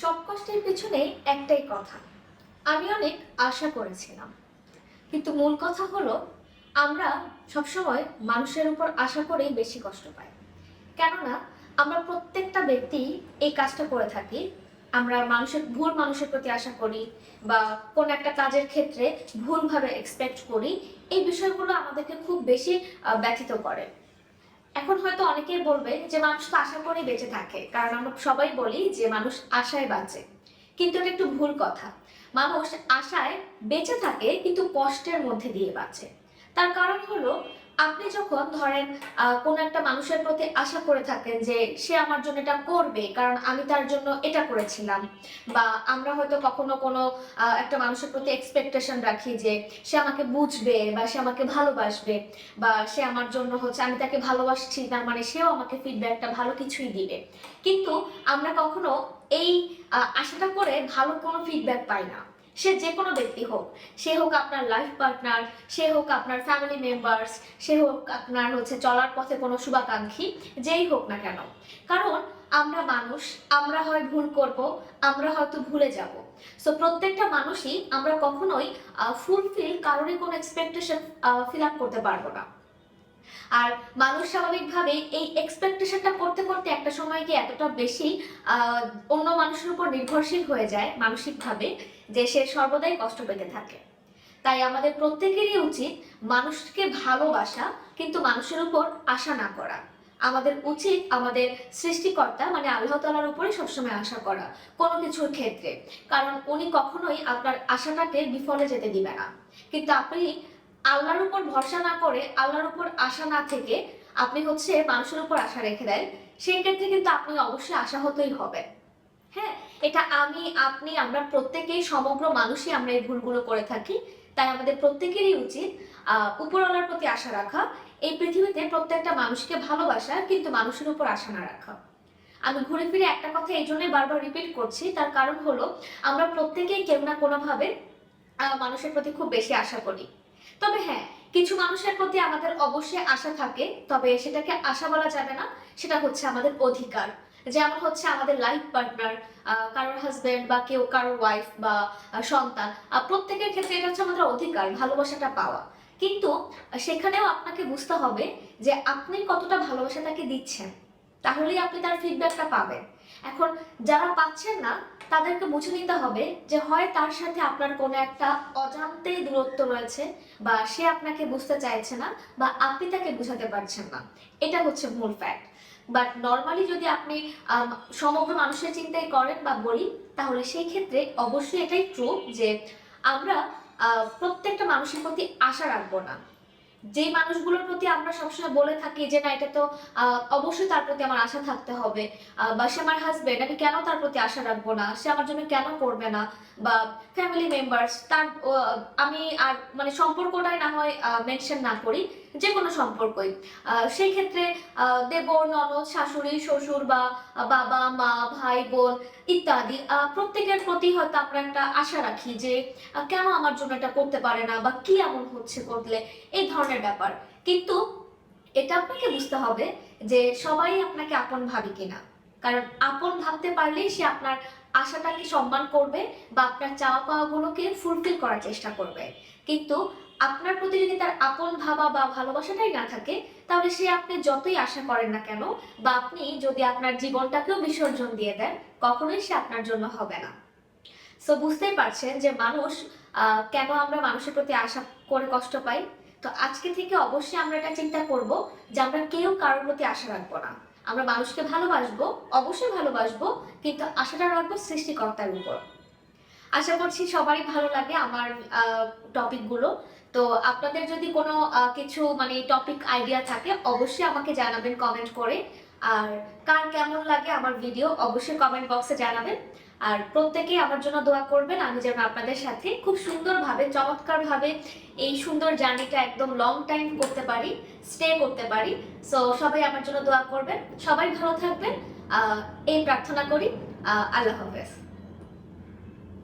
সব কষ্টের পেছনে একটাই কথা, আমি অনেক আশা করেছিলাম। কিন্তু মূল কথা হলো, আমরা সবসময় মানুষের উপর আশা করেই বেশি কষ্ট পাই। কেননা আমরা প্রত্যেকটা ব্যক্তি এই কাজটা করে থাকি। আমরা ভুল মানুষের প্রতি আশা করি, বা কোন একটা কাজের ক্ষেত্রে ভুলভাবে এক্সপেক্ট করি। এই বিষয়গুলো আমাদেরকে খুব বেশি ব্যথিত করে। এখন হয়তো অনেকেই বলবে যে মানুষ তো আশা করেই বেঁচে থাকে, কারণ আমরা সবাই বলি যে মানুষ আশায় বাঁচে। কিন্তু এটা একটু ভুল কথা। মানুষ আশায় বেঁচে থাকে কিন্তু কষ্টের মধ্যে দিয়ে বাঁচে। তার কারণ হলো, আপনি যখন ধরেন কোনো একটা মানুষের প্রতি আশা করে থাকেন যে সে আমার জন্য এটা করবে কারণ আমি তার জন্য এটা করেছিলাম, বা আমরা হয়তো কখনো কোনো একটা মানুষের প্রতি এক্সপেকটেশন রাখি যে সে আমাকে বুঝবে বা সে আমাকে ভালোবাসবে, বা সে আমার জন্য আমি তাকে ভালোবাসছি তার মানে সেও আমাকে ফিডব্যাকটা ভালো কিছুই দিবে। কিন্তু আমরা কখনো এই আশাটা করে ভালো কোনো ফিডব্যাক পাই না। সে যে কোনো ব্যক্তি হোক, সে হোক আপনার লাইফ পার্টনার, সে হোক আপনার ফ্যামিলি মেম্বার্স, সে হোক আপনার চলার পথে কোনো শুভাকাঙ্ক্ষী, যেই হোক না কেন। কারণ আমরা মানুষ, আমরা হয় ভুল করব, আমরা হয়তো ভুলে যাব। সো প্রত্যেকটা মানুষই আমরা কখনোই ফুলফিল কারোরই কোনো এক্সপেকটেশন ফিল আপ করতে পারবো না। আর মানুষ স্বাভাবিকভাবেই এই এক্সপেকটেশনটা করতে করতে একটা সময় গিয়ে এতটা বেশি অন্য মানুষের উপর নির্ভরশীল হয়ে যায় মানসিকভাবে, যে সে সর্বদাই কষ্ট পেতে থাকে। তাই আমাদের প্রত্যেকেরই উচিত মানুষকে ভালোবাসা, কিন্তু মানুষের উপর আশা না করা। আমাদের উচিত আমাদের সৃষ্টিকর্তা মানে আল্লাহ তাআলার উপরে সবসময় আশা করা কোনো কিছুর ক্ষেত্রে। কারণ উনি কখনোই আপনার আশাটাকে বিফলে যেতে দিবে না। কিন্তু আপনি আল্লাহর উপর ভরসা না করে, আল্লাহর উপর আশা না থেকে আপনি মানুষের উপর আশা রেখে দেন, সেই ক্ষেত্রে কিন্তু আপনি অবশ্যই আশাহতই হবেন। হ্যাঁ, এটা আমি, আপনি, আমরা প্রত্যেকেই, সমগ্র মানুষই আমরা এই ভুলগুলো করে থাকি। তাই আমাদের প্রত্যেকেরই উচিত উপরওয়ালার প্রতি আশা রাখা, এই পৃথিবীতে প্রত্যেকটা মানুষকে ভালোবাসা, কিন্তু মানুষের উপর আশা না রাখা। আমি ঘুরে ফিরে একটা কথা এই জন্যই বারবার রিপিট করছি, তার কারণ হলো আমরা প্রত্যেকেই কেউ না কোনোভাবে মানুষের প্রতি খুব বেশি আশা করি। তবে হ্যাঁ, কিছু মানুষের প্রতি আমাদের অবশ্যই আশা থাকে, তবে সেটাকে আশা বলা যাবে না, সেটা আমাদের অধিকার। যেমন আমাদের লাইফ পার্টনার, কারোর হাজবেন্ড বা কেউ কারোর ওয়াইফ বা সন্তান, প্রত্যেকের ক্ষেত্রে এটা আমাদের অধিকার ভালোবাসাটা পাওয়া। কিন্তু সেখানেও আপনাকে বুঝতে হবে যে আপনি কতটা ভালোবাসা তাকে দিচ্ছেন, তাহলেই আপনি তার ফিডব্যাকটা পাবেন। এখন যারা পাচ্ছেন না, তাদেরকে বুঝে নিতে হবে যে হয় তার সাথে আপনার কোনো একটা অজান্তে দূরত্ব রয়েছে, বা সে আপনাকে বুঝতে চাইছে না, বা আপনি তাকে বুঝাতে পারছেন না। এটা মূল ফ্যাক্ট। বাট নর্মালি যদি আপনি সমগ্র মানুষের চিন্তাই করেন বা বলি, তাহলে সেই ক্ষেত্রে অবশ্যই এটাই ট্রু যে আমরা প্রত্যেকটা মানুষের প্রতি আশা রাখবো না। যে মানুষগুলোর প্রতি আমরা সবসময় বলে থাকি যে না, এটা তো অবশ্যই তার প্রতি আমার আশা থাকতে হবে, বা সে আমার হাজবেন্ড, আমি কেন তার প্রতি আশা রাখবো না, সে আমার জন্য কেন করবে না, বা ফ্যামিলি মেম্বার্স, তার আমি আর সম্পর্কটাই না হয় মেনশন না করি, যে কোনো সম্পর্কই, সেই ক্ষেত্রে দেবর, ননদ, শাশুড়ি, শ্বশুর, বা বাবা মা, ভাই বোন ইত্যাদি প্রত্যেকের প্রতি হয়তো আমরা একটা আশা রাখি যে কেন আমার জন্য এটা করতে পারে না, বা কি এমন হচ্ছে করলে, এই ধরনের ব্যাপার। কিন্তু এটা আপনাকে বুঝতে হবে যে সবাই আপনাকে আপন ভাবে কিনা। কারণ আপন ভাবতে পারলেই সে আপনার আশাটাকে সম্মান করবে, বা আপনার চাওয়া পাওয়া গুলোকে ফুলফিল করার চেষ্টা করবে। কিন্তু আপনার প্রতি যদি তার আপন ভাবা বা ভালোবাসাটাই না থাকে, তাহলে সে আপনি যতই আশা করেন না কেন, বা আপনি যদি আপনার জীবনটাকেও বিসর্জন দিয়ে দেন, কখনোই সে আপনার জন্য হবে না। সো বুঝতেই পারছেন যে মানুষ কেন আমরা মানুষের প্রতি আশা করে কষ্ট পাই। তো আজকে থেকে অবশ্যই আমরা এটা চিন্তা করব যে আমরা কেউ কারোর প্রতি আশা রাখবো না। আমরা মানুষকে ভালোবাসবো, অবশ্যই ভালোবাসবো, কিন্তু আশাটা রাখবো সৃষ্টিকর্তার উপর। আশা করছি সবারই ভালো লাগে আমার টপিকগুলো। তো আপনাদের যদি কোনো কিছু টপিক আইডিয়া থাকে, অবশ্যই আমাকে জানাবেন কমেন্ট করে। আর কার কেমন লাগে আমার ভিডিও, অবশ্যই কমেন্ট বক্সে জানাবেন। আর প্রত্যেকেই আমার জন্য দোয়া করবেন, আমি যেন আপনাদের সাথে খুব সুন্দরভাবে, চমৎকারভাবে এই সুন্দর জার্নিটা একদম লং টাইম করতে পারি, স্টে করতে পারি। সো সবাই আমার জন্য দোয়া করবেন, সবাই ভালো থাকবেন, এই প্রার্থনা করি। আল্লাহ হাফেজ।